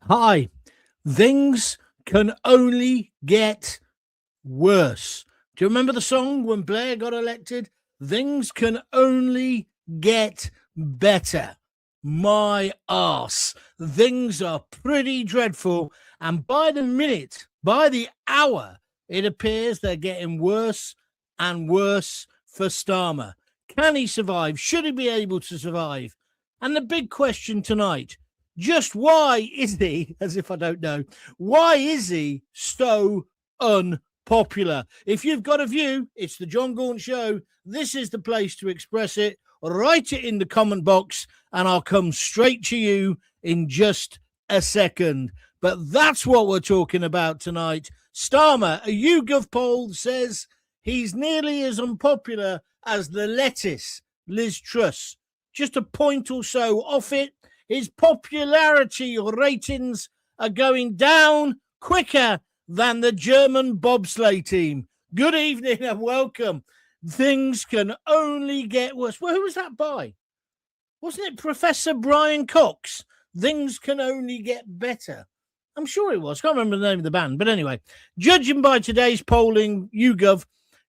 Hi, things can only get worse. Do you remember the song when Blair got elected? Things can only get better. My arse. Things are pretty dreadful. And by the minute, by the hour, it appears they're getting worse and worse for Starmer. Can he survive? Should he be able to survive? And the big question tonight, just why is he, as if I don't know, why is he so unpopular? If you've got a view, it's the John Gaunt Show. This is the place to express it. Write it in the comment box and I'll come straight to you in just a second. But that's what we're talking about tonight. Starmer, a YouGov poll says he's nearly as unpopular as the lettuce, Liz Truss. Just a point or so off it. His popularity ratings are going down quicker than the German bobsleigh team. Good evening and welcome. Things can only get worse. Well, who was that by? Wasn't it Professor Brian Cox? Things can only get better. I'm sure it was. Can't remember the name of the band. But anyway, judging by today's polling, YouGov,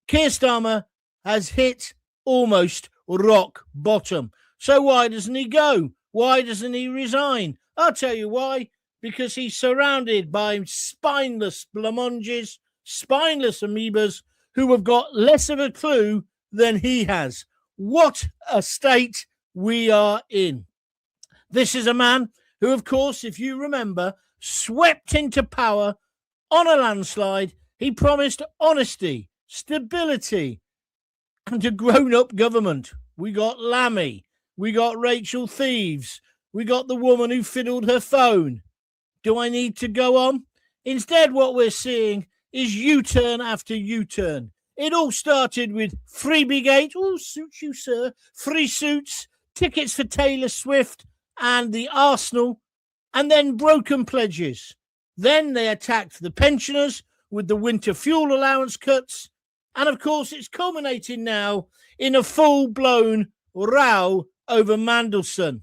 Keir Starmer has hit almost rock bottom. So why doesn't he go? Why doesn't he resign? I'll tell you why. Because he's surrounded by spineless blancmanges, spineless amoebas who have got less of a clue than he has. What a state we are in. This is a man who, of course, if you remember, swept into power on a landslide. He promised honesty, stability, and a grown-up government. We got Lammy. We got Rachel Thieves. We got the woman who fiddled her phone. Do I need to go on? Instead, what we're seeing is U-turn after U-turn. It all started with Freebiegate. Oh, suits you, sir. Free suits, tickets for Taylor Swift and the Arsenal, and then broken pledges. Then they attacked the pensioners with the winter fuel allowance cuts. And, of course, it's culminating now in a full-blown row over Mandelson.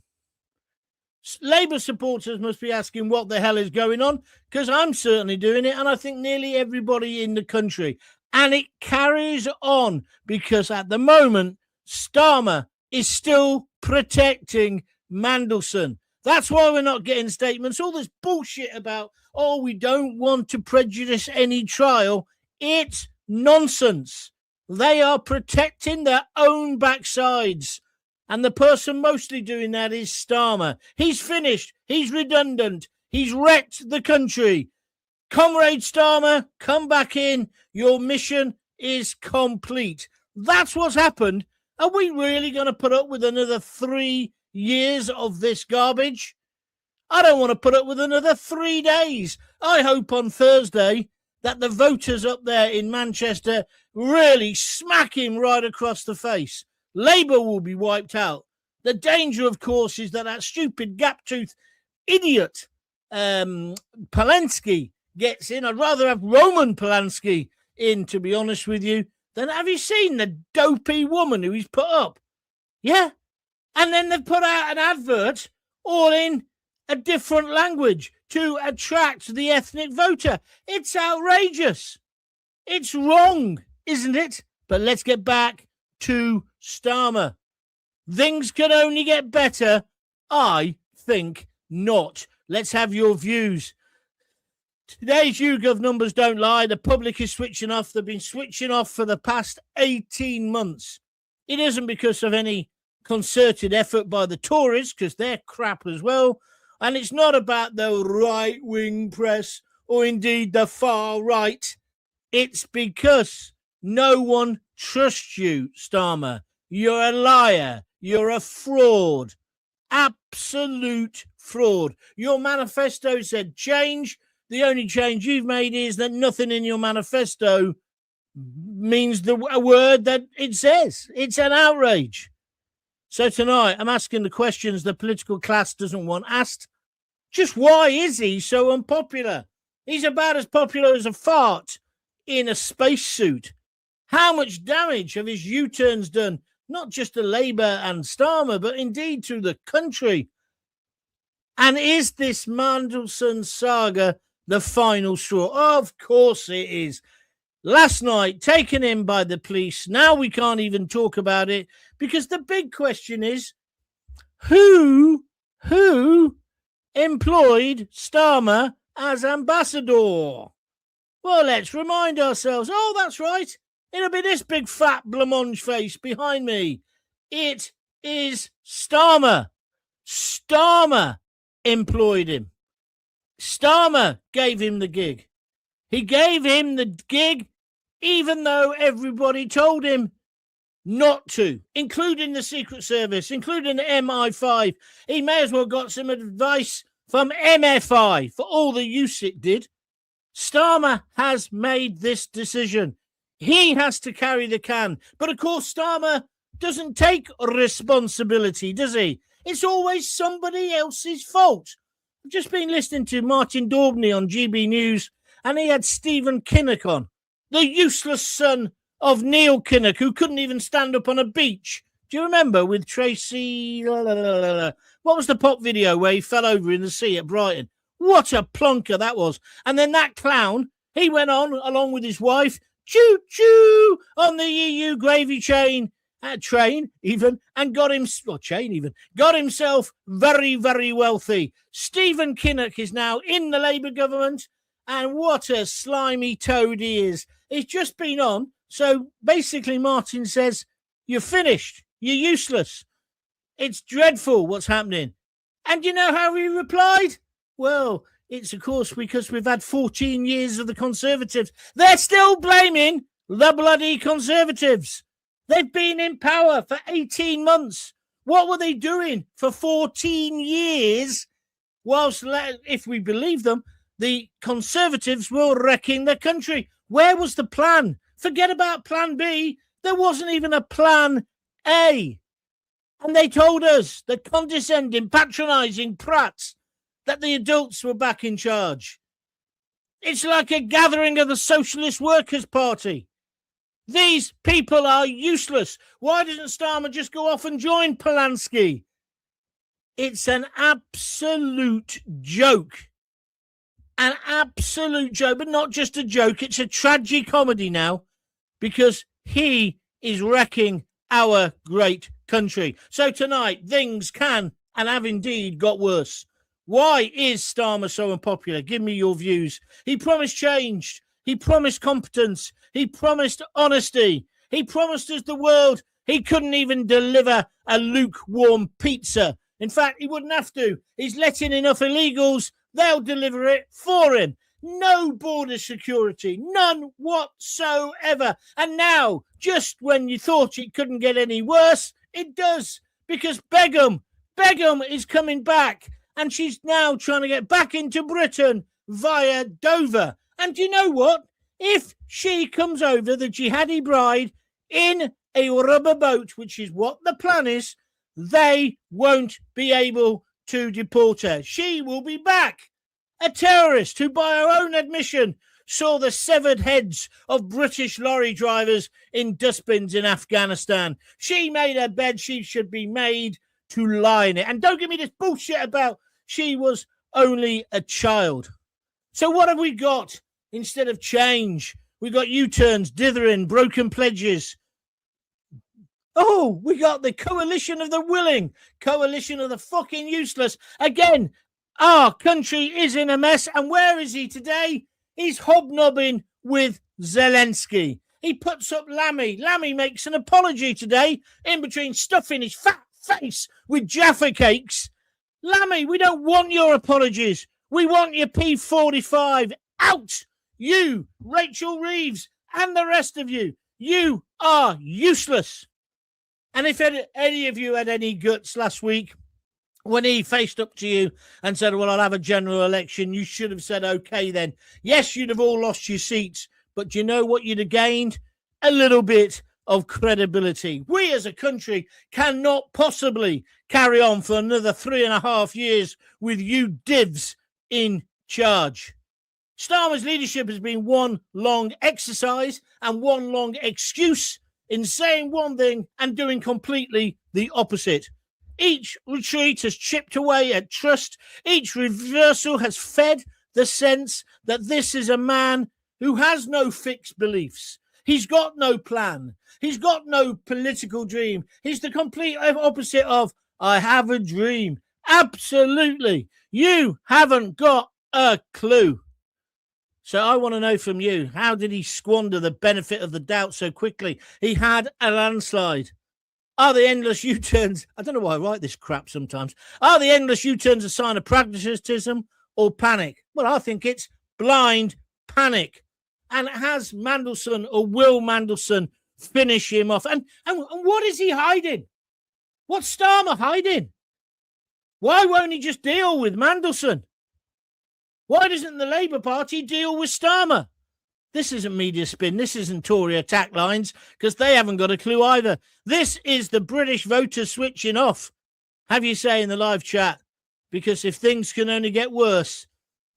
Labour supporters must be asking what the hell is going on, because I'm certainly doing it, and I think nearly everybody in the country. And it carries on because at the moment, Starmer is still protecting Mandelson. That's why we're not getting statements. All this bullshit about, oh, we don't want to prejudice any trial. It's nonsense. They are protecting their own backsides. And the person mostly doing that is Starmer. He's finished. He's redundant. He's wrecked the country. Comrade Starmer, come back in. Your mission is complete. That's what's happened. Are we really going to put up with another 3 years of this garbage? I don't want to put up with another 3 days. I hope on Thursday that the voters up there in Manchester really smack him right across the face. Labour will be wiped out. The danger, of course, is that stupid gap-toothed idiot Polanski gets in. I'd rather have Roman Polanski in, to be honest with you, than have you seen the dopey woman who he's put up? Yeah. And then they've put out an advert all in a different language to attract the ethnic voter. It's outrageous. It's wrong, isn't it? But let's get back to Starmer. Things can only get better. I think not. Let's have your views. Today's YouGov numbers don't lie. The public is switching off. They've been switching off for the past 18 months. It isn't because of any concerted effort by the Tories, because they're crap as well. And it's not about the right-wing press or indeed the far right. It's because no one trusts you, Starmer. You're a liar. You're a fraud. Absolute fraud. Your manifesto said change. The only change you've made is that nothing in your manifesto means a word that it says. It's an outrage. So tonight, I'm asking the questions the political class doesn't want asked. Just why is he so unpopular? He's about as popular as a fart in a spacesuit. How much damage have his U-turns done, not just to Labour and Starmer, but indeed to the country? And is this Mandelson saga the final straw? Of course it is. Last night, taken in by the police. Now we can't even talk about it because the big question is, who employed Starmer as ambassador? Well, let's remind ourselves. Oh, that's right. It'll be this big fat blancmange face behind me. It is Starmer. Starmer employed him. Starmer gave him the gig. He gave him the gig even though everybody told him not to, including the Secret Service, including the MI5. He may as well got some advice from MFI for all the use it did. Starmer has made this decision. He has to carry the can. But of course, Starmer doesn't take responsibility, does he? It's always somebody else's fault. I've just been listening to Martin Daubney on GB News, and he had Stephen Kinnock on, the useless son of Neil Kinnock, who couldn't even stand up on a beach. Do you remember with Tracy? What was the pop video where he fell over in the sea at Brighton? What a plonker that was. And then that clown, he went on, along with his wife, choo-choo, on the EU gravy train even, and got himself very, very wealthy. Stephen Kinnock is now in the Labour government, and what a slimy toad he is. He's just been on, so basically Martin says, you're finished, you're useless. It's dreadful what's happening. And you know how he replied? Well, it's of course because we've had 14 years of the Conservatives. They're still blaming the bloody Conservatives. They've been in power for 18 months. What were they doing for 14 years? Whilst, if we believe them, the Conservatives were wrecking the country. Where was the plan? Forget about plan B. There wasn't even a plan A. And they told us, the condescending, patronising prats, that the adults were back in charge. It's like a gathering of the Socialist Workers' Party. These people are useless. Why doesn't Starmer just go off and join Polanski? It's an absolute joke. An absolute joke, but not just a joke. It's a tragicomedy now because he is wrecking our great country. So tonight, things can and have indeed got worse. Why is Starmer so unpopular? Give me your views. He promised change. He promised competence. He promised honesty. He promised us the world. He couldn't even deliver a lukewarm pizza. In fact, he wouldn't have to. He's letting enough illegals. They'll deliver it for him. No border security. None whatsoever. And now, just when you thought it couldn't get any worse, it does. Because Begum is coming back. And she's now trying to get back into Britain via Dover. And you know what? If she comes over, the jihadi bride, in a rubber boat, which is what the plan is, they won't be able to deport her. She will be back. A terrorist who, by her own admission, saw the severed heads of British lorry drivers in dustbins in Afghanistan. She made her bed. She should be made to lie in it. And don't give me this bullshit about she was only a child. So what have we got instead of change? We got U-turns, dithering, broken pledges. Oh, we got the coalition of the willing, coalition of the fucking useless. Again, our country is in a mess. And where is he today? He's hobnobbing with Zelensky. He puts up Lammy. Lammy makes an apology today in between stuffing his fat face with Jaffa cakes. Lammy, we don't want your apologies. We want your P45 out. You, Rachel Reeves, and the rest of you, you are useless. And if any of you had any guts last week when he faced up to you and said, well, I'll have a general election, you should have said, okay, then. Yes, you'd have all lost your seats, but do you know what you'd have gained? A little bit of credibility. We as a country cannot possibly carry on for another 3.5 years with you divs in charge. Starmer's leadership has been one long exercise and one long excuse in saying one thing and doing completely the opposite. Each retreat has chipped away at trust. Each reversal has fed the sense that this is a man who has no fixed beliefs. He's got no plan. He's got no political dream. He's the complete opposite of, I have a dream. Absolutely. You haven't got a clue. So I want to know from you, how did he squander the benefit of the doubt so quickly? He had a landslide. Are the endless U-turns, I don't know why I write this crap sometimes, are the endless U-turns a sign of pragmatism or panic? Well, I think it's blind panic. And has Mandelson or will Mandelson finish him off? And what is he hiding? What's Starmer hiding? Why won't he just deal with Mandelson? Why doesn't the Labour Party deal with Starmer? This isn't media spin. This isn't Tory attack lines, because they haven't got a clue either. This is the British voters switching off. Have you say in the live chat? Because if things can only get worse,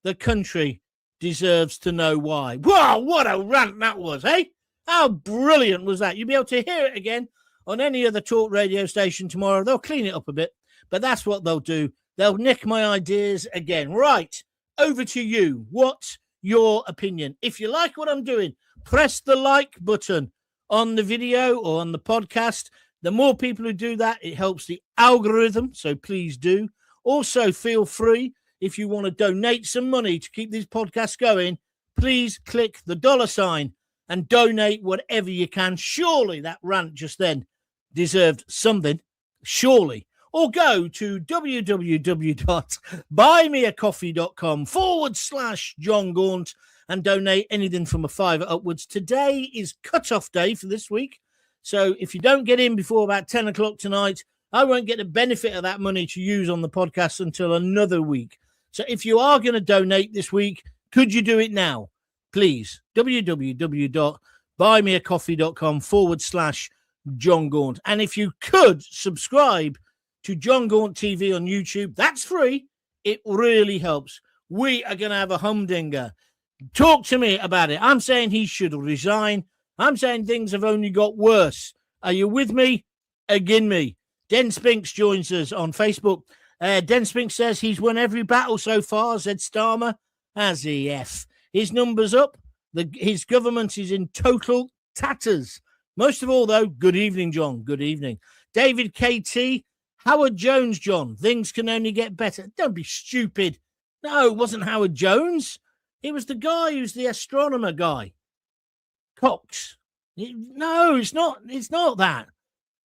the country deserves to know why. Wow, what a rant that was, eh? How brilliant was that? You'll be able to hear it again on any other talk radio station tomorrow. They'll clean it up a bit, but that's what they'll do. They'll nick my ideas again. Right, over to you. What's your opinion? If you like what I'm doing, press the like button on the video or on the podcast. The more people who do that, it helps the algorithm, so please do. Also, feel free, if you want to donate some money to keep these podcasts going, please click the $ and donate whatever you can. Surely that rant just then deserved something. Surely. Or go to www.buymeacoffee.com/JonGaunt and donate anything from $5 upwards. Today is cut-off day for this week. So if you don't get in before about 10 o'clock tonight, I won't get the benefit of that money to use on the podcast until another week. So if you are going to donate this week, could you do it now? Please, www.buymeacoffee.com/JonGaunt. And if you could subscribe to JonGauntTV on YouTube, that's free. It really helps. We are going to have a humdinger. Talk to me about it. I'm saying he should resign. I'm saying things have only got worse. Are you with me? Again me. Den Spinks joins us on Facebook. Den Spinks says he's won every battle so far, said Starmer. As he F. His numbers up. His government is in total tatters. Most of all, though, good evening, John. Good evening. David KT. Howard Jones, John. Things can only get better. Don't be stupid. No, it wasn't Howard Jones. It was the guy who's the astronomer guy. Cox. No, it's not. It's not that.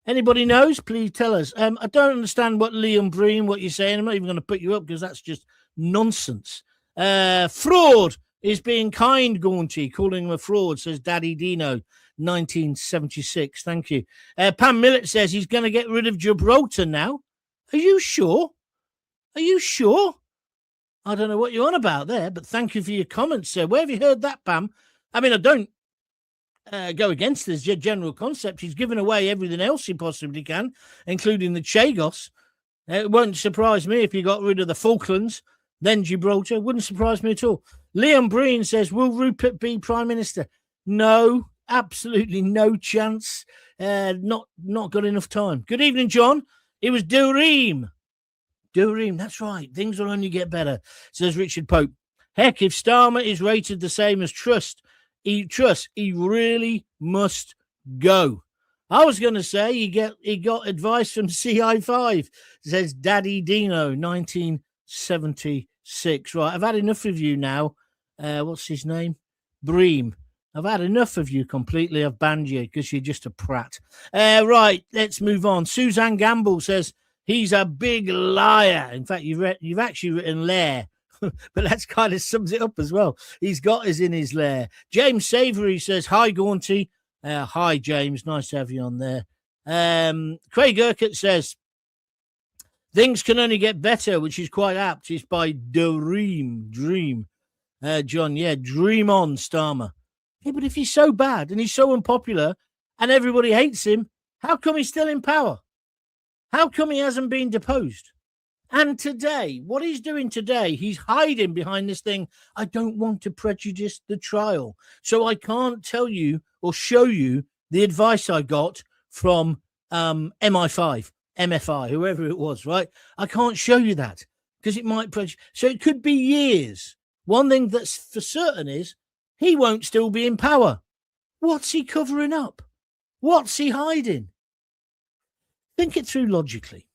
Anybody knows? Please tell us. I don't understand what Liam Breen, what you're saying. I'm not even going to put you up because that's just nonsense. Fraud is being kind, Gaunty, calling him a fraud, says Daddy Dino, 1976. Thank you. Pam Millett says he's going to get rid of Gibraltar now. Are you sure? Are you sure? I don't know what you're on about there, but thank you for your comments, sir. Where have you heard that, Pam? I mean, I don't go against this general concept. He's given away everything else he possibly can, including the Chagos. It won't surprise me if he got rid of the Falklands, then Gibraltar. Wouldn't surprise me at all. Liam Breen says, will Rupert be Prime Minister? No, absolutely no chance. Not got enough time. Good evening, John. It was Dureem. Dureem, that's right. Things will only get better, says Richard Pope. Heck, if Starmer is rated the same as he really must go. I was going to say he got advice from CI5, says Daddy Dino, 1976. Right, I've had enough of you now. What's his name? Bream. I've had enough of you completely. I've banned you because you're just a prat. Right, let's move on. Suzanne Gamble says he's a big liar. In fact, you've actually written lair. But that kind of sums it up as well. He's got us in his lair. James Savory says, hi, Gaunty. Hi, James. Nice to have you on there. Craig Urquhart says, things can only get better, which is quite apt. It's by Dream. John, yeah, dream on, Starmer. Yeah, but if he's so bad and he's so unpopular and everybody hates him, how come he's still in power? How come he hasn't been deposed? And today, what he's doing today, he's hiding behind this thing. I don't want to prejudice the trial. So I can't tell you or show you the advice I got from MI5. MFI, whoever it was, right? I can't show you that because it might prejudice. So it could be years. One thing that's for certain is he won't still be in power. What's he covering up? What's he hiding? Think it through logically.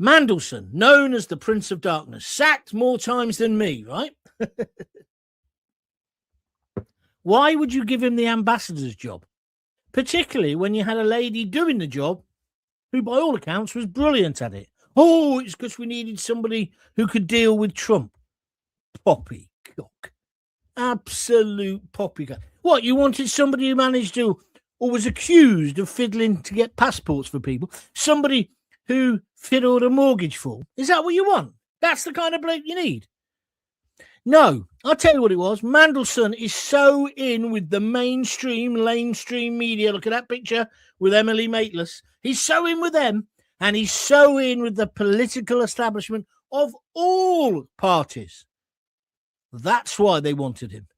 Mandelson, known as the Prince of Darkness, sacked more times than me, right? Why would you give him the ambassador's job? Particularly when you had a lady doing the job who, by all accounts, was brilliant at it. Oh, it's because we needed somebody who could deal with Trump. Poppycock. Absolute poppycock. What, you wanted somebody who managed to, or was accused of fiddling to get passports for people? Somebody who fiddled a mortgage for? Is that what you want? That's the kind of bloke you need? No, I'll tell you what it was. Mandelson is so in with the mainstream media. Look at that picture with Emily Maitlis. He's so in with them, and he's so in with the political establishment of all parties. That's why they wanted him.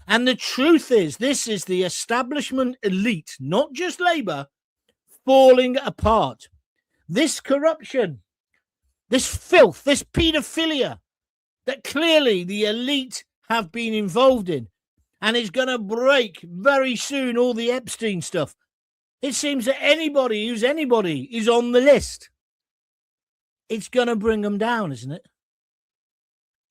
And the truth is, this is the establishment elite, not just Labour, falling apart. This corruption, this filth, this paedophilia that clearly the elite have been involved in and is going to break very soon all the Epstein stuff. It seems that anybody who's anybody is on the list. It's going to bring them down, isn't it?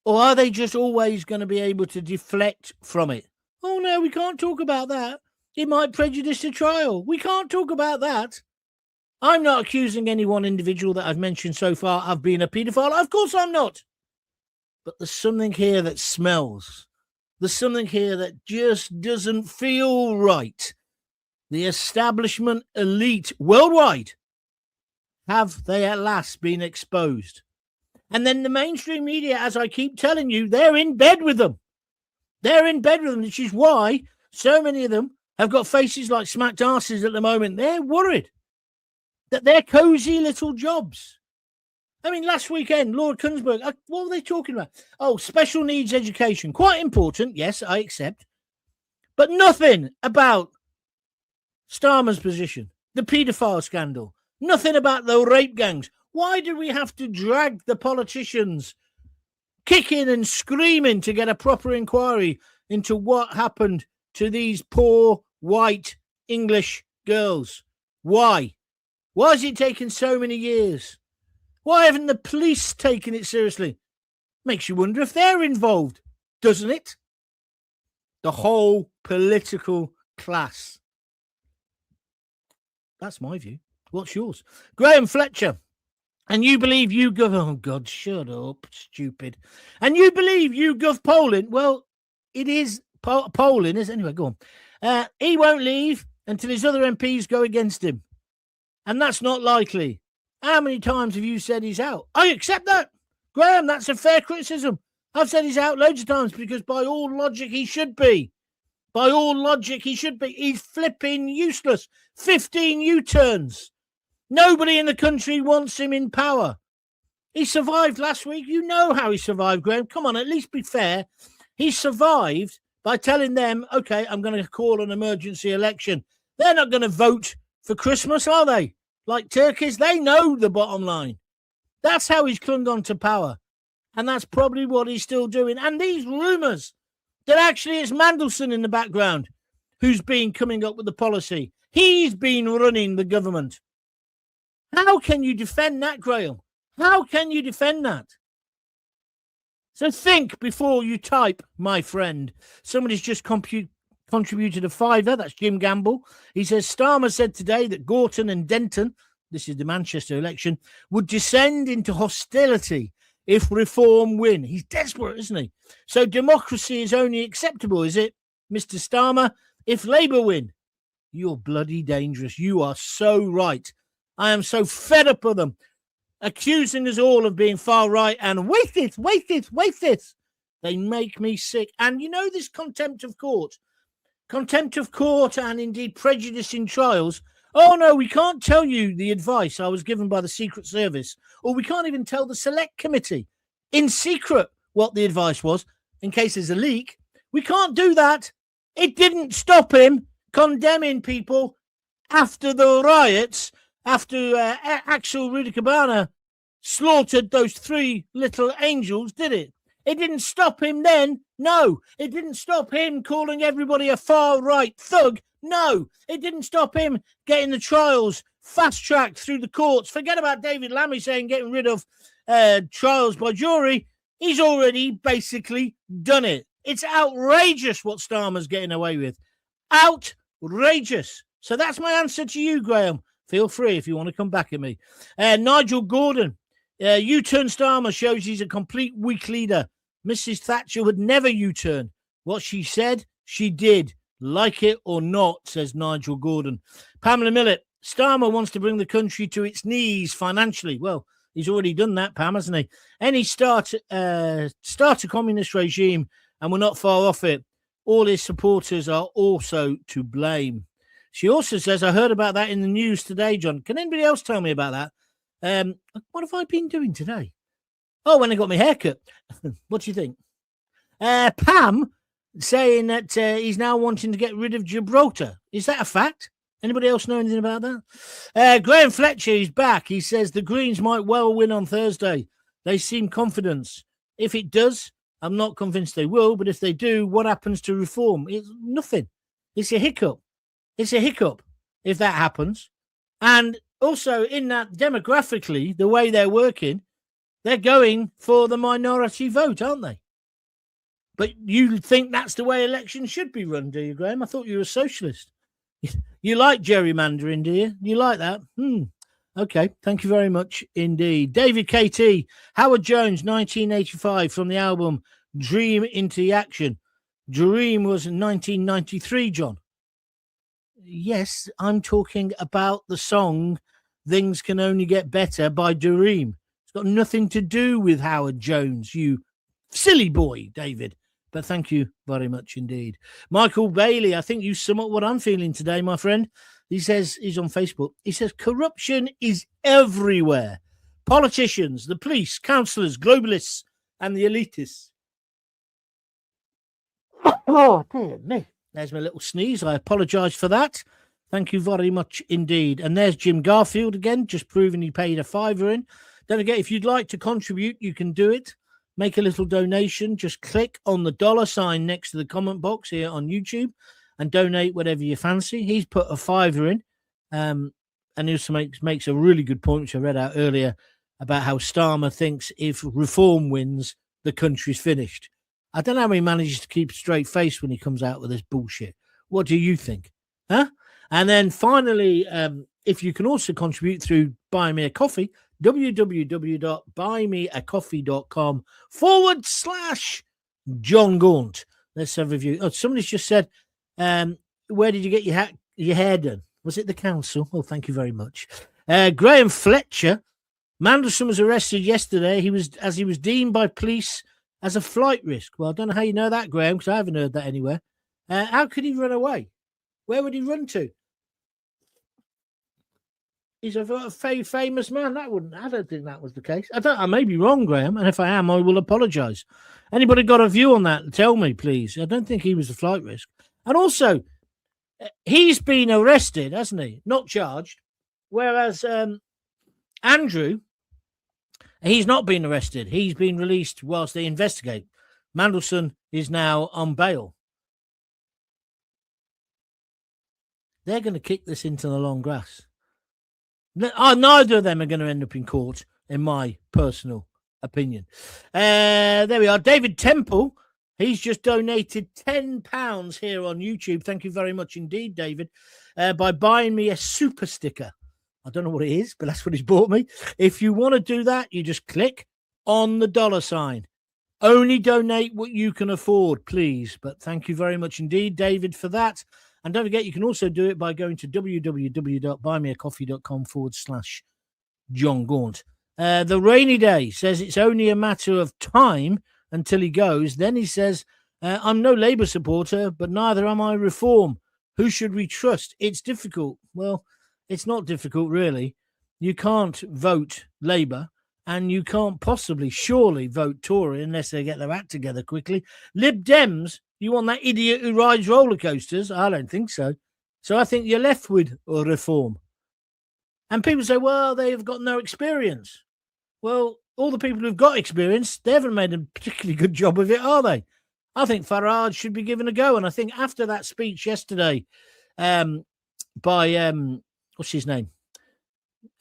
Or are they just always going to be able to deflect from it? Oh, no, we can't talk about that. It might prejudice the trial. We can't talk about that. I'm not accusing any one individual that I've mentioned so far of being a paedophile. Of course I'm not. But there's something here that smells. There's something here that just doesn't feel right. The establishment elite worldwide, have they at last been exposed? And then the mainstream media, as I keep telling you, they're in bed with them. They're in bed with them, which is why so many of them have got faces like smacked arses at the moment. They're worried that they're cosy little jobs. I mean, last weekend, Lord Kunsberg, what were they talking about? Oh, special needs education. Quite important, yes, I accept. But nothing about Starmer's position, the paedophile scandal, nothing about the rape gangs. Why do we have to drag the politicians kicking and screaming to get a proper inquiry into what happened to these poor white English girls? Why? Why has it taken so many years? Why haven't the police taken it seriously? Makes you wonder if they're involved, doesn't it? The whole political class. That's my view. What's yours? Graham Fletcher. And you believe you gov... Oh, God, shut up, stupid. And you believe you gov polling? Well, it is polling, isn't it? Anyway, go on. He won't leave until his other MPs go against him. And that's not likely. How many times have you said he's out? I accept that. Graham, that's a fair criticism. I've said he's out loads of times because by all logic, he should be. By all logic, he should be. He's flipping useless. 15 U-turns. Nobody in the country wants him in power. He survived last week. You know how he survived, Graham. Come on, at least be fair. He survived by telling them, okay, I'm going to call an emergency election. They're not going to vote for Christmas, are they? Like turkeys, they know the bottom line. That's how he's clung on to power. And that's probably what he's still doing. And these rumours that actually it's Mandelson in the background who's been coming up with the policy. He's been running the government. How can you defend that, Graham? How can you defend that? So think before you type, my friend. Somebody's just contributed a £5. That's Jim Gamble. He says, Starmer said today that Gorton and Denton, this is the Manchester election, would descend into hostility if Reform win. He's desperate, isn't he? So democracy is only acceptable, is it, Mr. Starmer, if Labour win? You're bloody dangerous. You are so right. I am so fed up with them accusing us all of being far right and wait it. They make me sick. And you know this contempt of court and indeed prejudice in trials. Oh, no, we can't tell you the advice I was given by the Secret Service, or we can't even tell the Select Committee in secret what the advice was in case there's a leak. We can't do that. It didn't stop him condemning people after the riots after Axel Rudicabana slaughtered those 3 little angels, did it? It didn't stop him then. No. It didn't stop him calling everybody a far-right thug. No. It didn't stop him getting the trials fast-tracked through the courts. Forget about David Lammy saying getting rid of trials by jury. He's already basically done it. It's outrageous what Starmer's getting away with. Outrageous. So that's my answer to you, Graham. Feel free if you want to come back at me. Nigel Gordon. U-turn Starmer shows he's a complete weak leader. Mrs. Thatcher would never U-turn. What she said, she did. Like it or not, says Nigel Gordon. Pamela Millett. Starmer wants to bring the country to its knees financially. Well, he's already done that, Pam, hasn't he? Any start a communist regime, and we're not far off it. All his supporters are also to blame. She also says, I heard about that in the news today, John. Can anybody else tell me about that? What have I been doing today? Oh, when I got my haircut. What do you think? Pam saying that he's now wanting to get rid of Gibraltar. Is that a fact? Anybody else know anything about that? Graham Fletcher is back. He says the Greens might well win on Thursday. They seem confident. If it does, I'm not convinced they will, but if they do, what happens to reform? It's nothing. It's a hiccup. It's a hiccup if that happens. And also, in that demographically, the way they're working, they're going for the minority vote, aren't they? But you think that's the way elections should be run, do you, Graham? I thought you were a socialist. You like gerrymandering, do you? You like that? Okay, thank you very much indeed. David KT, Howard Jones, 1985, from the album Dream into the Action. Dream was 1993, John. Yes, I'm talking about the song Things Can Only Get Better by Dream. It's got nothing to do with Howard Jones, you silly boy, David. But thank you very much indeed. Michael Bailey, I think you sum up what I'm feeling today, my friend. He says, he's on Facebook. He says, corruption is everywhere. Politicians, the police, councillors, globalists, and the elitists. Oh, dear me. There's my little sneeze. I apologise for that. Thank you very much indeed. And there's Jim Garfield again, just proving he paid a £5 in. Don't forget, if you'd like to contribute, you can do it. Make a little donation. Just click on the $sign next to the comment box here on YouTube and donate whatever you fancy. He's put a £5 in. And he also makes a really good point, which I read out earlier, about how Starmer thinks if reform wins, the country's finished. I don't know how he manages to keep a straight face when he comes out with this bullshit. What do you think? Huh? And then finally, if you can also contribute through Buy Me a Coffee, www.buymeacoffee.com/John Gaunt. Let's have a review. Oh, somebody's just said, where did you get your hair done? Was it the council? Oh, thank you very much. Graham Fletcher. Mandelson was arrested yesterday. He was deemed by police as a flight risk. Well, I don't know how you know that, Graham, because I haven't heard that anywhere. How could he run away? Where would he run to? He's a famous man. I don't think that was the case. I may be wrong, Graham, and if I am, I will apologise. Anybody got a view on that? Tell me, please. I don't think he was a flight risk. And also, he's been arrested, hasn't he? Not charged. Whereas Andrew, he's not been arrested. He's been released whilst they investigate. Mandelson is now on bail. They're going to kick this into the long grass. Neither of them are going to end up in court, in my personal opinion. There we are. David Temple, he's just donated £10 here on YouTube. Thank you very much indeed, David, by buying me a super sticker. I don't know what it is, but that's what he's bought me. If you want to do that, you just click on the $sign. Only donate what you can afford, please. But thank you very much indeed, David, for that. And don't forget, you can also do it by going to www.buymeacoffee.com/John Gaunt. The Rainy Day says it's only a matter of time until he goes. Then he says, I'm no Labour supporter, but neither am I Reform. Who should we trust? It's difficult. Well, it's not difficult, really. You can't vote Labour, and you can't possibly, surely, vote Tory unless they get their act together quickly. Lib Dems, you want that idiot who rides roller coasters? I don't think so. So I think you're left with Reform. And people say, well, they've got no experience. Well, all the people who've got experience, they haven't made a particularly good job of it, are they? I think Farage should be given a go. And I think after that speech yesterday by, what's his name?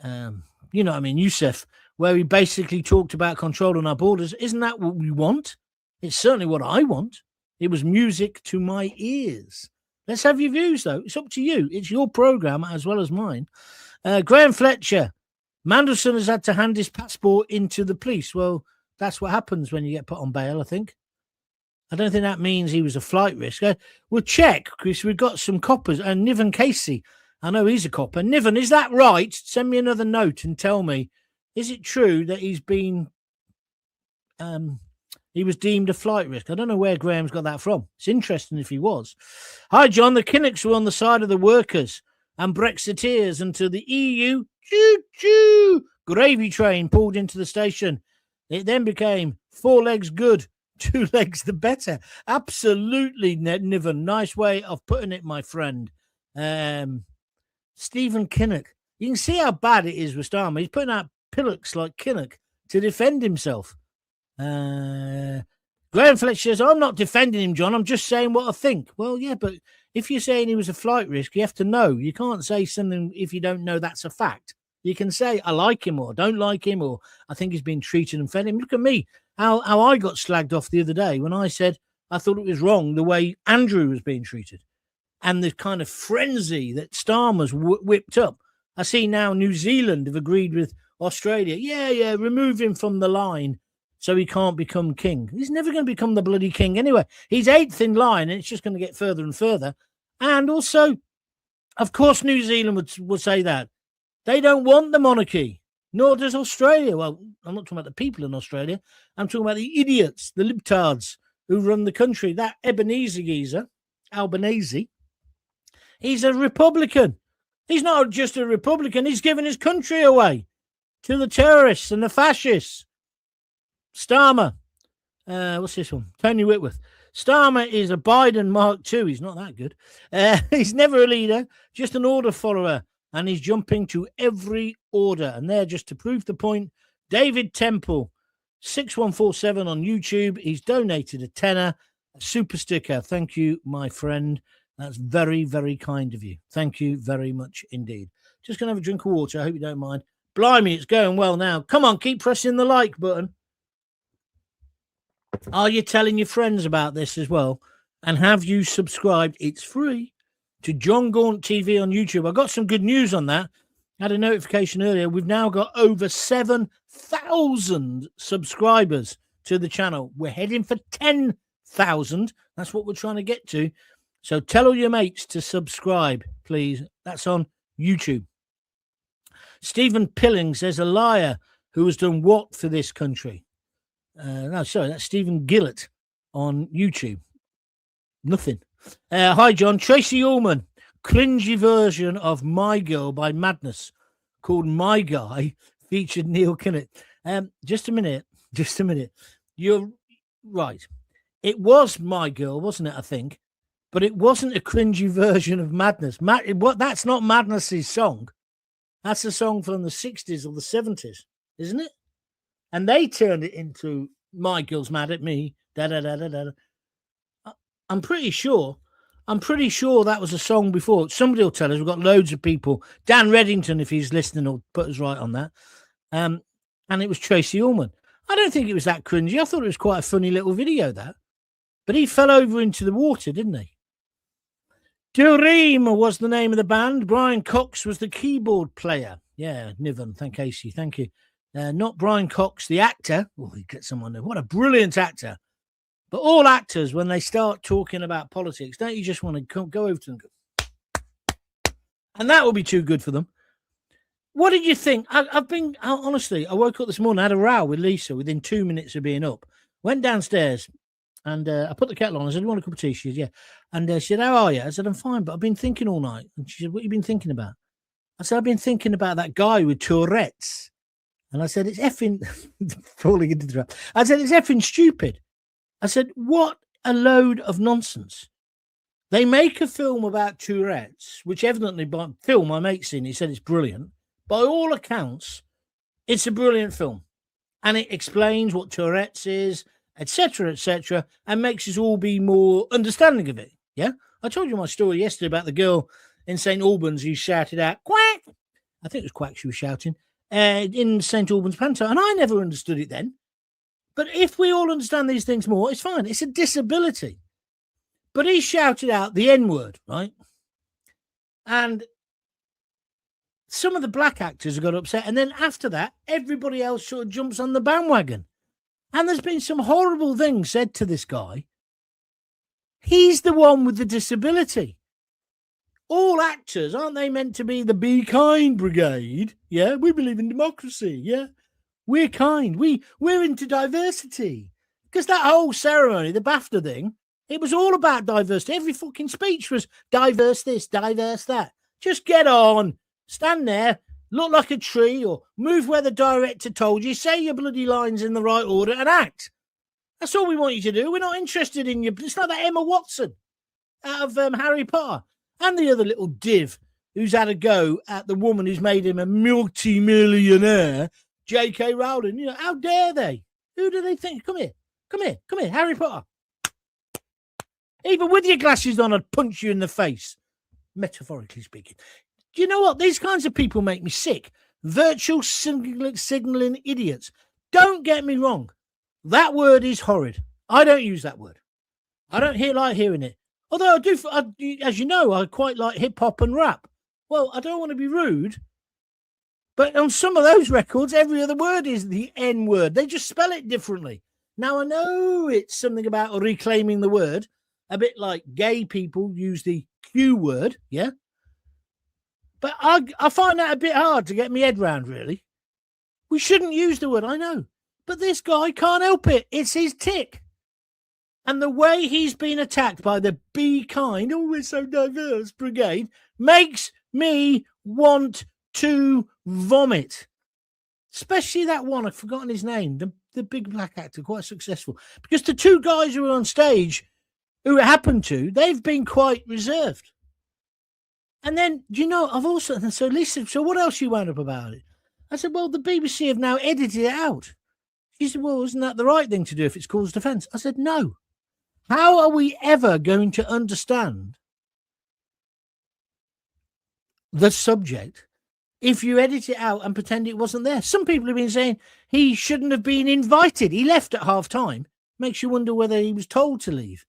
You know what I mean, Youssef, where he basically talked about control on our borders. Isn't that what we want? It's certainly what I want. It was music to my ears. Let's have your views, though. It's up to you. It's your programme as well as mine. Graham Fletcher, Mandelson has had to hand his passport into the police. Well, that's what happens when you get put on bail, I think. I don't think that means he was a flight risk. We'll check, Chris. We've got some coppers. And Niven Casey, I know he's a copper. Niven, is that right? Send me another note and tell me, is it true that he's been... he was deemed a flight risk? I don't know where Graham's got that from. It's interesting if he was. Hi, John. The Kinnocks were on the side of the workers and Brexiteers until the EU choo-choo gravy train pulled into the station. It then became 4 legs good, 2 legs the better. Absolutely, Niven. Nice way of putting it, my friend. Stephen Kinnock. You can see how bad it is with Starmer. He's putting out pillocks like Kinnock to defend himself. Graham Fletcher says, I'm not defending him, John. I'm just saying what I think. Well, yeah, but if you're saying he was a flight risk, you have to know. You can't say something if you don't know that's a fact. You can say, I like him or don't like him or I think he's been treated and fed him. Look at me, how I got slagged off the other day when I said I thought it was wrong the way Andrew was being treated and the kind of frenzy that Starmer's whipped up. I see now New Zealand have agreed with Australia. Yeah, remove him from the line so he can't become king. He's never going to become the bloody king anyway. He's 8th in line and it's just going to get further and further. And also, of course, New Zealand would say that. They don't want the monarchy, nor does Australia. Well, I'm not talking about the people in Australia. I'm talking about the idiots, the libtards who run the country. That Albanese geezer, he's a Republican. He's not just a Republican. He's given his country away to the terrorists and the fascists. Starmer. What's this one? Tony Whitworth. Starmer is a Biden Mark II. He's not that good. He's never a leader, just an order follower. And he's jumping to every order. And there, just to prove the point, David Temple, 6147 on YouTube. He's donated a tenner, a super sticker. Thank you, my friend. That's very, very kind of you. Thank you very much indeed. Just going to have a drink of water. I hope you don't mind. Blimey, it's going well now. Come on, keep pressing the like button. Are you telling your friends about this as well? And have you subscribed? It's free. To JonGauntTV on YouTube. I got some good news on that. I had a notification earlier. We've now got over 7,000 subscribers to the channel. We're heading for 10,000. That's what we're trying to get to. So tell all your mates to subscribe, please. That's on YouTube. Stephen Pilling says, a liar who has done what for this country? No, sorry, that's Stephen Gillett on YouTube. Nothing. Hi, John. Tracy Ullman, cringy version of My Girl by Madness called My Guy featured Neil Kinnock. Just a minute. You're right. It was My Girl, wasn't it, I think? But it wasn't a cringy version of Madness. That's not Madness's song. That's a song from the 60s or the 70s, isn't it? And they turned it into My Girl's Mad at Me. Da-da-da-da-da. I'm pretty sure that was a song before. Somebody will tell us. We've got loads of people. Dan Reddington, if he's listening, will put us right on that. And it was Tracy Ullman. I don't think it was that cringy. I thought it was quite a funny little video, that. But he fell over into the water, didn't he? Dithering was the name of the band. Brian Cox was the keyboard player. Yeah, Niven. Thank you. Thank you. Not Brian Cox, the actor. Oh, he gets someone there. What a brilliant actor. But all actors, when they start talking about politics, don't you just want to go over to them? And that will be too good for them. What did you think? Honestly, I woke up this morning, I had a row with Lisa within 2 minutes of being up. Went downstairs and I put the kettle on. I said, you want a cup of tea? She said, yeah. And she said, how are you? I said, I'm fine, but I've been thinking all night. And she said, what have you been thinking about? I said, I've been thinking about that guy with Tourette's. And I said, it's effing falling into the trap. I said, it's effing stupid. I said, what a load of nonsense. They make a film about Tourette's, which evidently by film my mate's seen. He said it's brilliant. by all accounts, it's a brilliant film. And it explains what Tourette's is, etc., and makes us all be more understanding of it. Yeah? I told you my story yesterday about the girl in St. Albans who shouted out, quack! I think it was quack she was shouting, in St. Albans Panto. And I never understood it then. But if we all understand these things more, it's fine. It's a disability. But he shouted out the N-word, right? And some of the black actors got upset. And then after that, everybody else sort of jumps on the bandwagon. And there's been some horrible things said to this guy. He's the one with the disability. All actors, aren't they meant to be the Be Kind Brigade? Yeah, we believe in democracy. Yeah, we're kind. We're into diversity. Because that whole ceremony, the BAFTA thing, it was all about diversity. Every fucking speech was diverse this, diverse that. Just get on, stand there, look like a tree, or move where the director told you, say your bloody lines in the right order and act. That's all we want you to do. We're not interested in you. It's like that Emma Watson out of Harry Potter. And the other little div who's had a go at the woman who's made him a multi-millionaire, J.K. Rowling. You know, how dare they? Who do they think? Come here, Harry Potter. Even with your glasses on, I'd punch you in the face, metaphorically speaking. Do you know what? These kinds of people make me sick. Virtual signalling idiots. Don't get me wrong. That word is horrid. I don't use that word. I don't like hearing it. Although I do, as you know, I quite like hip-hop and rap. Well, I don't want to be rude, but on some of those records, every other word is the N-word. They just spell it differently. Now, I know it's something about reclaiming the word, a bit like gay people use the Q word, yeah? But I find that a bit hard to get my head round, really. We shouldn't use the word, I know. But this guy can't help it. It's his tick. And the way he's been attacked by the Be Kind, oh, we're so diverse brigade, makes me want to vomit. Especially that one, I've forgotten his name, the big black actor, quite successful. Because the two guys who were on stage, who it happened to, they've been quite reserved. And then, do you know, I've also, so Lisa, so what else you wound up about it? I said, well, the BBC have now edited it out. She said, well, isn't that the right thing to do if it's caused offence? I said, no. How are we ever going to understand the subject if you edit it out and pretend it wasn't there? Some people have been saying he shouldn't have been invited. He left at half time. Makes you wonder whether he was told to leave.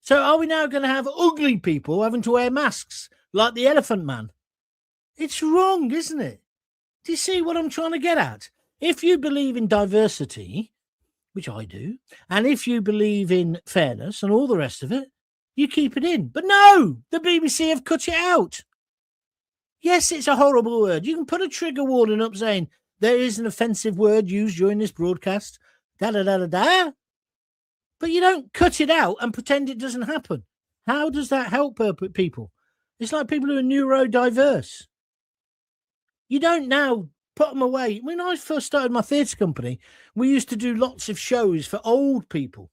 So are we now going to have ugly people having to wear masks like the Elephant Man? It's wrong, isn't it? Do you see what I'm trying to get at? If you believe in diversity, which I do, and if you believe in fairness and all the rest of it, you keep it in. But no, the BBC have cut it out. Yes, it's a horrible word. You can put a trigger warning up saying there is an offensive word used during this broadcast, da-da-da-da-da. But you don't cut it out and pretend it doesn't happen. How does that help people? It's like people who are neurodiverse. You don't now put them away. When I first started my theatre company, we used to do lots of shows for older people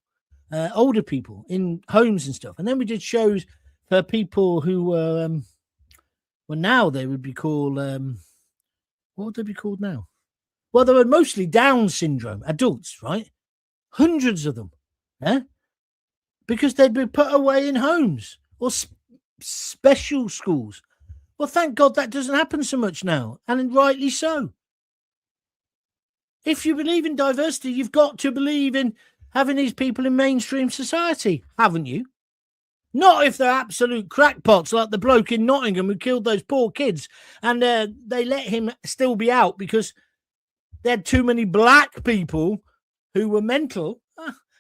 in homes and stuff. And then we did shows for people who were, well, now they would be called, what would they be called now? Well, they were mostly Down syndrome, adults, right? Hundreds of them, because they'd been put away in homes or special schools. Well, thank God that doesn't happen so much now, and rightly so. If you believe in diversity, you've got to believe in having these people in mainstream society, haven't you? Not if they're absolute crackpots like the bloke in Nottingham who killed those poor kids and they let him still be out because they had too many black people who were mental.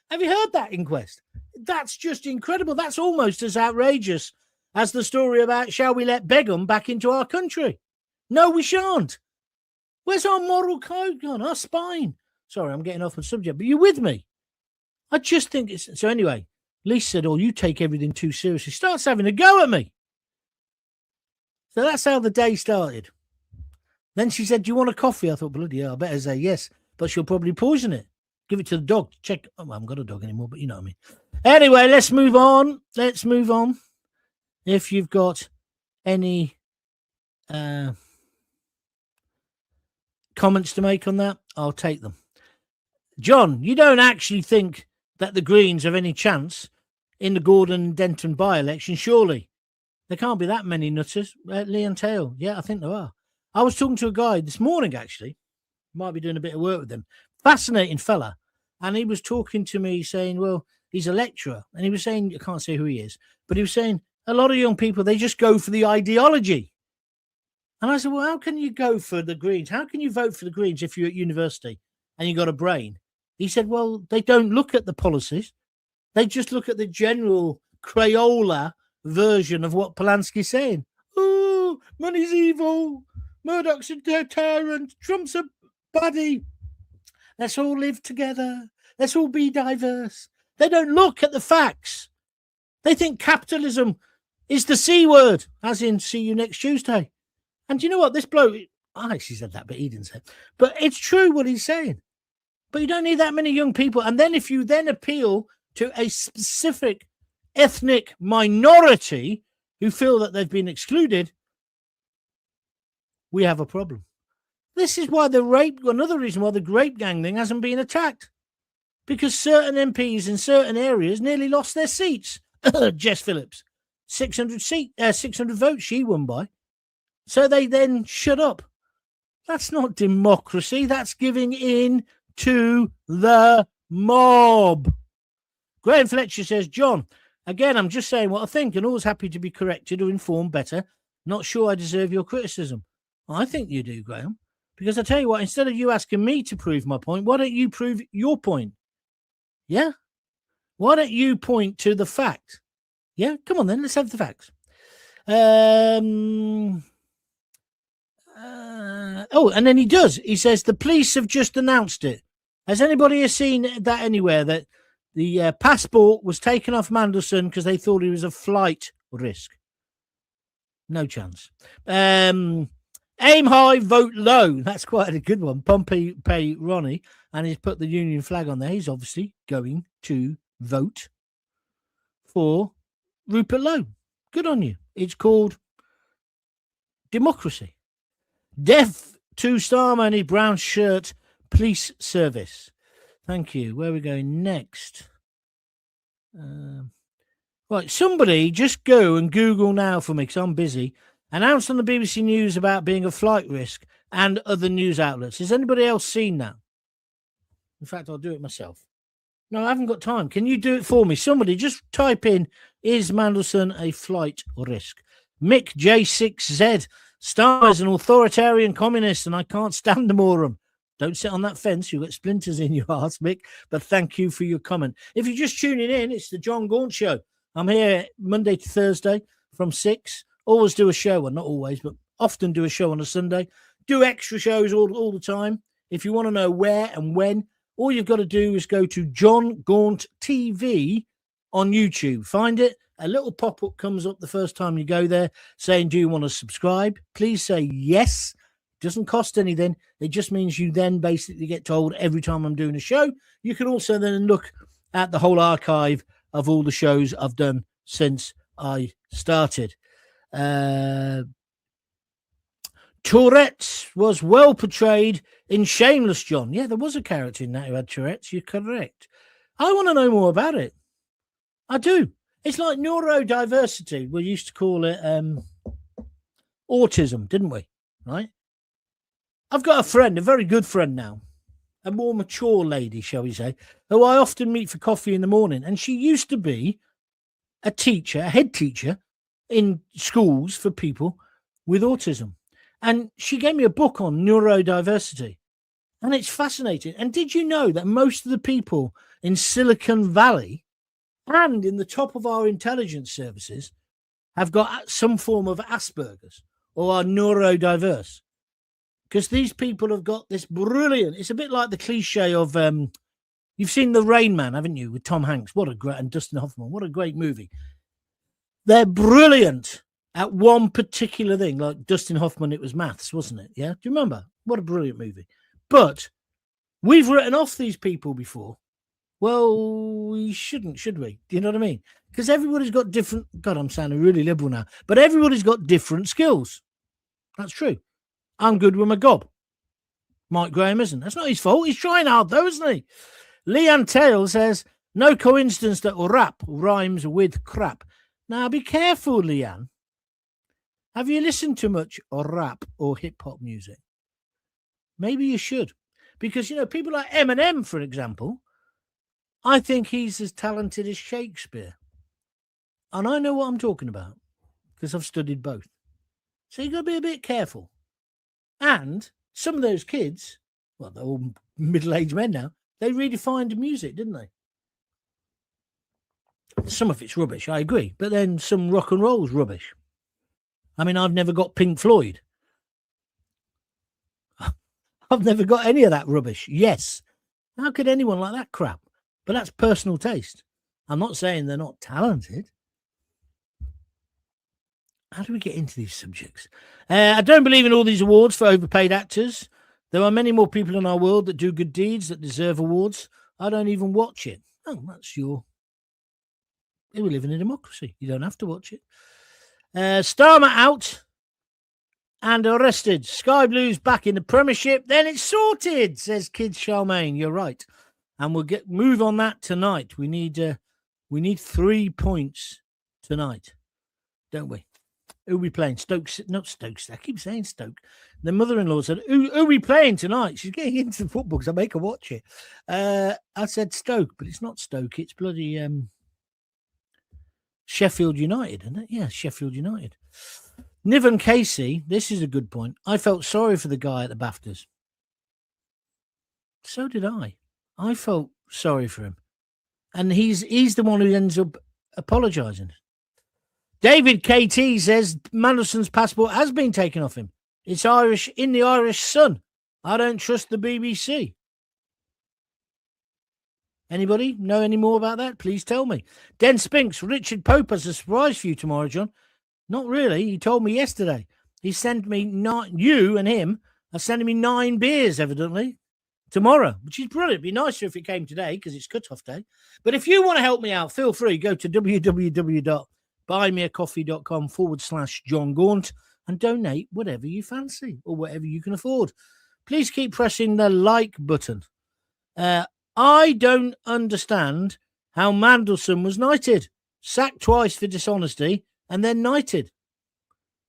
Have you heard that inquest? That's just incredible. That's almost as outrageous as the story about shall we let Begum back into our country? No, we shan't. Where's our moral code gone? Our spine. Sorry, I'm getting off the subject, but you're with me. I just think it's... So anyway, Lisa said, oh, you take everything too seriously. Starts having a go at me. So that's how the day started. Then she said, do you want a coffee? I thought, bloody hell, I better say yes, but she'll probably poison it. Give it to the dog. Check. Oh, I haven't got a dog anymore, but you know what I mean. Anyway, let's move on. If you've got any comments to make on that, I'll take them. John, you don't actually think that the Greens have any chance in the Gordon and Denton by-election, surely? There can't be that many nutters. Leon Tail. Yeah, I think there are. I was talking to a guy this morning, actually. Might be doing a bit of work with him. Fascinating fella. And he was talking to me saying, well, he's a lecturer. And he was saying, I can't say who he is, but he was saying a lot of young people, they just go for the ideology. And I said, well, how can you go for the Greens? How can you vote for the Greens if you're at university and you got a brain? He said, well, they don't look at the policies. They just look at the general Crayola version of what Polanski's saying. Oh, money's evil. Murdoch's a tyrant. Trump's a baddie. Let's all live together. Let's all be diverse. They don't look at the facts. They think capitalism is the C word, as in see you next Tuesday. And you know what? This bloke, I actually said that, but he didn't say it. But it's true what he's saying. But you don't need that many young people. And then if you then appeal to a specific ethnic minority who feel that they've been excluded, we have a problem. This is why another reason why the grape gang thing hasn't been attacked. Because certain MPs in certain areas nearly lost their seats. Jess Phillips, 600 votes she won by. So they then shut up. That's not democracy. That's giving in to the mob. Graham Fletcher says, John, again, I'm just saying what I think and always happy to be corrected or informed better. Not sure I deserve your criticism. I think you do, Graham. Because I tell you what, instead of you asking me to prove my point, why don't you prove your point? Yeah? Why don't you point to the fact? Yeah? Come on then, let's have the facts. And then he does. He says, the police have just announced it. Has anybody seen that anywhere, that the passport was taken off Mandelson because they thought he was a flight risk? No chance. Aim high, vote low. That's quite a good one. Pompey Pay Ronnie. And he's put the Union flag on there. He's obviously going to vote for Rupert Lowe. Good on you. It's called democracy. Death to Starmer and his brown shirt police service. Thank you. Where are we going next? Right, somebody just go and Google now for me because I'm busy. Announced on the BBC News about being a flight risk and other news outlets. Has anybody else seen that? In fact, I'll do it myself. No, I haven't got time. Can you do it for me? Somebody just type in, is Mandelson a flight risk? Mick J6Z, Starmer's an authoritarian communist and I can't stand them all. Don't sit on that fence. You've got splinters in your arse, Mick. But thank you for your comment. If you're just tuning in, it's the John Gaunt Show. I'm here Monday to Thursday from 6. Always do a show, well, not always, but often do a show on a Sunday. Do extra shows all the time. If you want to know where and when, all you've got to do is go to JonGauntTV on YouTube. Find it. A little pop-up comes up the first time you go there saying, do you want to subscribe? Please say yes. It doesn't cost anything. It just means you then basically get told every time I'm doing a show. You can also then look at the whole archive of all the shows I've done since I started. Tourette was well portrayed in Shameless, John. Yeah, there was a character in that who had Tourette's. You're correct. I want to know more about it. I do. It's like neurodiversity. We used to call it autism, didn't we? Right? I've got a friend, a very good friend now, a more mature lady, shall we say, who I often meet for coffee in the morning. And she used to be a teacher, a head teacher in schools for people with autism. And she gave me a book on neurodiversity. And it's fascinating. And did you know that most of the people in Silicon Valley and in the top of our intelligence services have got some form of Asperger's or are neurodiverse? Because these people have got this brilliant, it's a bit like the cliche of, you've seen The Rain Man, haven't you, with Tom Hanks? What a great, and Dustin Hoffman, what a great movie. They're brilliant at one particular thing, like Dustin Hoffman, it was maths, wasn't it? Yeah, do you remember? What a brilliant movie. But we've written off these people before. Well, we shouldn't, should we? Do you know what I mean? Because everybody's got different, God, I'm sounding really liberal now, but everybody's got different skills. That's true. I'm good with my gob. Mike Graham isn't. That's not his fault. He's trying hard, though, isn't he? Leanne Tail says, no coincidence that rap rhymes with crap. Now, be careful, Leanne. Have you listened to much rap or hip-hop music? Maybe you should. Because, people like Eminem, for example, I think he's as talented as Shakespeare. And I know what I'm talking about because I've studied both. So you've got to be a bit careful. And some of those kids, well, they're all middle-aged men now, they redefined music, didn't they? Some of it's rubbish, I agree. But then some rock and roll's rubbish. I mean, I've never got Pink Floyd. I've never got any of that rubbish. Yes. How could anyone like that crap? But that's personal taste. I'm not saying they're not talented. How do we get into these subjects? I don't believe in all these awards for overpaid actors. There are many more people in our world that do good deeds that deserve awards. I don't even watch it. Oh, that's your... We live in a democracy. You don't have to watch it. Starmer out and arrested. Sky Blues back in the Premiership. Then it's sorted, says Kid Charmaine. You're right. And we'll move on that tonight. We need 3 points tonight, don't we? Who are we playing? Not Stokes. I keep saying Stoke. The mother-in-law said, who are we playing tonight? She's getting into the football because I make her watch it. I said Stoke, but it's not Stoke. It's bloody Sheffield United, isn't it? Yeah, Sheffield United. Niven Casey, this is a good point. I felt sorry for the guy at the BAFTAs. So did I. I felt sorry for him. And he's the one who ends up apologising. David KT says Mandelson's passport has been taken off him. It's Irish in the Irish Sun. I don't trust the BBC. Anybody know any more about that? Please tell me. Den Spinks, Richard Pope has a surprise for you tomorrow, John. Not really. He told me yesterday. He sent me, you and him are sending me 9 beers, evidently, tomorrow, which is brilliant. It'd be nicer if it came today because it's cut-off day. But if you want to help me out, feel free. Go to www.buymeacoffee.com/John Gaunt and donate whatever you fancy or whatever you can afford. Please keep pressing the like button. I don't understand how Mandelson was knighted, sacked twice for dishonesty, and then knighted.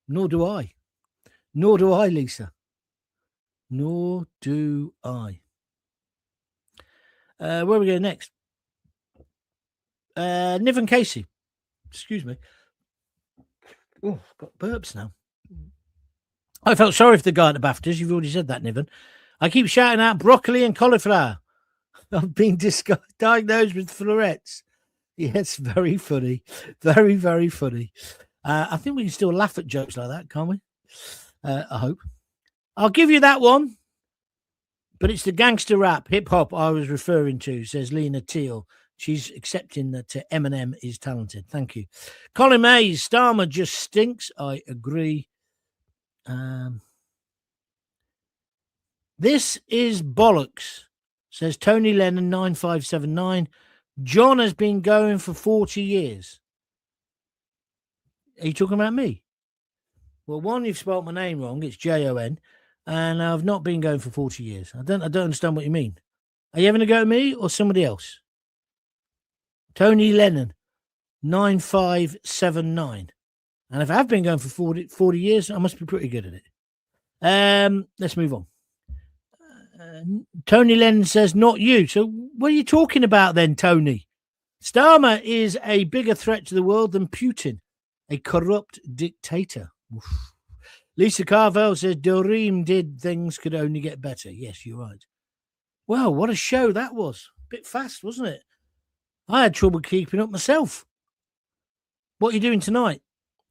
Nor do I. Nor do I, Lisa. Nor do I. Where are we going next? Niven Casey. Excuse me. Oh, I've got burps now. I felt sorry for the guy at the BAFTAs. You've already said that, Niven. I keep shouting out broccoli and cauliflower. I've been diagnosed with Tourette's. Yes, very funny. Very, very funny. I think we can still laugh at jokes like that, can't we? I hope. I'll give you that one. But it's the gangster rap, hip-hop I was referring to, says Lena Teal. She's accepting that Eminem is talented. Thank you. Colin Mays, Starmer just stinks. I agree. This is bollocks, says Tony Lennon 9579. John has been going for 40 years. Are you talking about me? Well, one, you've spelled my name wrong. It's Jon. And I've not been going for 40 years. I don't understand what you mean. Are you having a go at me or somebody else? Tony Lennon 9579. And if I have been going for 40 years, I must be pretty good at it. Let's move on. Tony Lennon says, not you. So what are you talking about then, Tony? Starmer is a bigger threat to the world than Putin, a corrupt dictator. Oof. Lisa Carvel says, Doreen did things could only get better. Yes, you're right. Well, what a show that was. A bit fast, wasn't it? I had trouble keeping up myself. What are you doing tonight?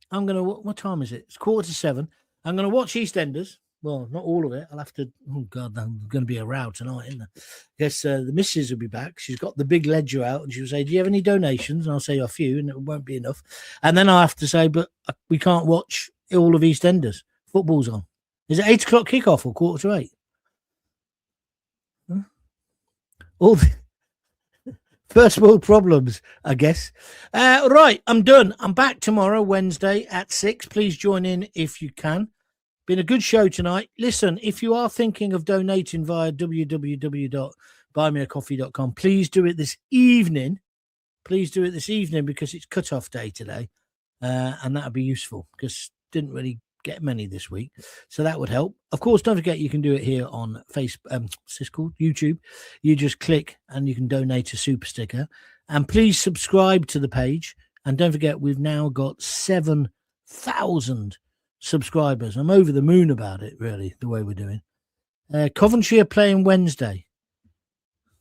I'm going to... What time is it? It's 6:45. I'm going to watch EastEnders. Well, not all of it. I'll have to... Oh, God, there's going to be a row tonight, isn't there? Yes, the missus will be back. She's got the big ledger out, and she'll say, do you have any donations? And I'll say a few, and it won't be enough. And then I'll have to say, but we can't watch all of EastEnders. Football's on. Is it 8 o'clock kickoff or 7:45? Huh? All the first world problems, I guess. Right, I'm done. I'm back tomorrow, Wednesday at 6. Please join in if you can. Been a good show tonight. Listen, if you are thinking of donating via www.buymeacoffee.com, please do it this evening. Please do it this evening because it's cut-off day today. And that would be useful because didn't really get many this week. So that would help. Of course, don't forget you can do it here on Facebook, what's this called? YouTube. You just click and you can donate a super sticker. And please subscribe to the page. And don't forget, we've now got 7,000 subscribers. I'm over the moon about it, really, the way we're doing. Coventry are playing Wednesday,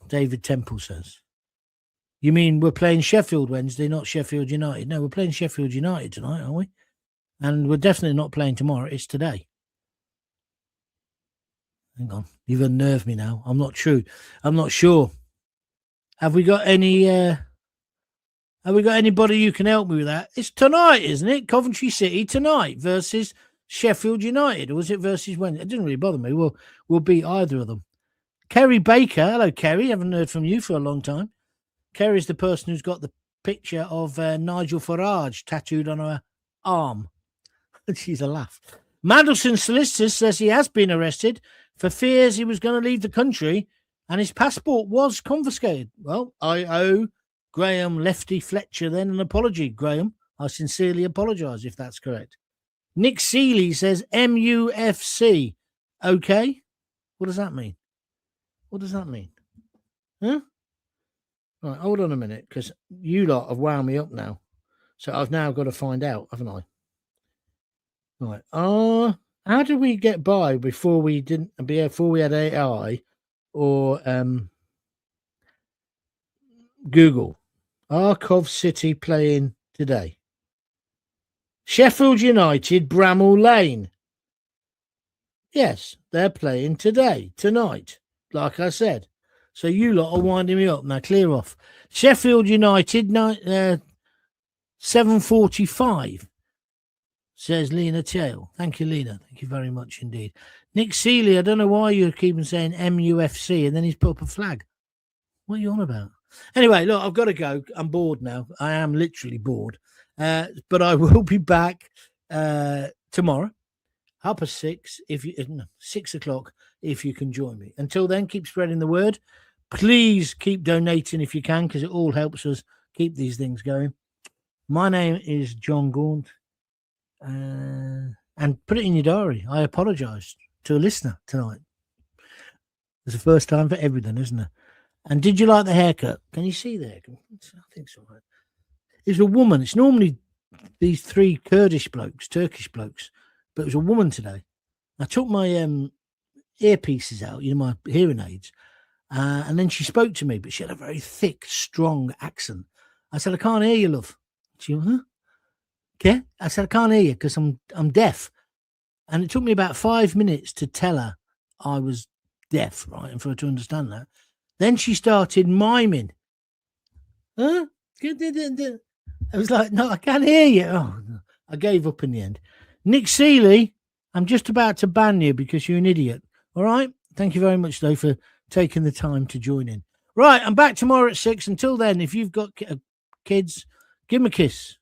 David Temple says. You mean we're playing Sheffield Wednesday, not Sheffield United? No, we're playing Sheffield United tonight, aren't we? And we're definitely not playing tomorrow. It's today. Hang on. You've unnerved me now. I'm not sure. Have we got any... Have we got anybody who can help me with that? It's tonight, isn't it? Coventry City tonight versus Sheffield United. Or was it versus Wednesday? It didn't really bother me. We'll beat either of them. Kerry Baker. Hello, Kerry. Haven't heard from you for a long time. Kerry's the person who's got the picture of Nigel Farage tattooed on her arm. She's a laugh. Mandelson solicitor says he has been arrested for fears he was going to leave the country and his passport was confiscated. Well, I owe Graham Lefty Fletcher then an apology. Graham, I sincerely apologise if that's correct. Nick Seeley says MUFC. Okay. What does that mean? What does that mean? Huh? Right, hold on a minute, because you lot have wound me up now. So I've now got to find out, haven't I? Right. How did we get by before we had AI or Google? Arcov City playing today. Sheffield United, Bramall Lane. Yes, they're playing tonight, like I said. So you lot are winding me up. Now clear off. Sheffield United, 7:45, says Lena Tail. Thank you, Lena. Thank you very much indeed. Nick Seeley, I don't know why you're keeping saying MUFC and then he's put up a flag. What are you on about? Anyway, look, I've got to go. I'm bored now. I am literally bored. But I will be back tomorrow, 6:30, 6 o'clock, if you can join me. Until then, keep spreading the word. Please keep donating if you can, because it all helps us keep these things going. My name is John Gaunt. And put it in your diary. I apologise to a listener tonight. It's the first time for everything, isn't it? And did you like the haircut? Can you see there? I think so. It's a woman. It's normally these three Turkish blokes, but it was a woman today. I took my earpieces out, my hearing aids, and then she spoke to me, but she had a very thick, strong accent. I said, I can't hear you, love. She went, huh? Okay. I said, I can't hear you because I'm deaf. And it took me about 5 minutes to tell her I was deaf, right, and for her to understand that. Then she started miming. Huh? I was like, no, I can't hear you. Oh, I gave up in the end. Nick Seeley, I'm just about to ban you because you're an idiot. All right? Thank you very much, though, for taking the time to join in. Right, I'm back tomorrow at 6. Until then, if you've got kids, give them a kiss.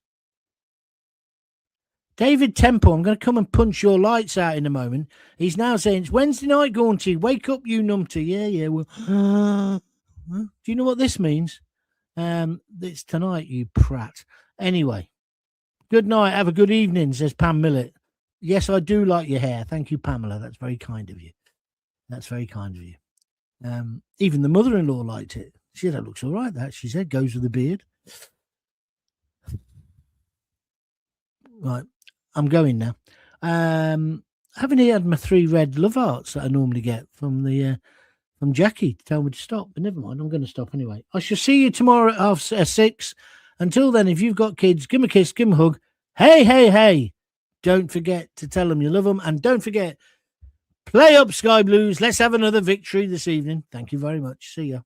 David Temple, I'm going to come and punch your lights out in a moment. He's now saying, it's Wednesday night, Gaunty. Wake up, you numpty. Yeah. Well, do you know what this means? It's tonight, you prat. Anyway, good night. Have a good evening, says Pam Millett. Yes, I do like your hair. Thank you, Pamela. That's very kind of you. Even the mother-in-law liked it. She said, that looks all right, that. She said, goes with the beard. Right. I'm going now. I haven't had my 3 red love hearts that I normally get from Jackie to tell me to stop, but never mind. I'm going to stop anyway. I shall see you tomorrow at 6. Until then, if you've got kids, give them a kiss, give them a hug. Hey. Don't forget to tell them you love them. And don't forget, play up Sky Blues. Let's have another victory this evening. Thank you very much. See ya.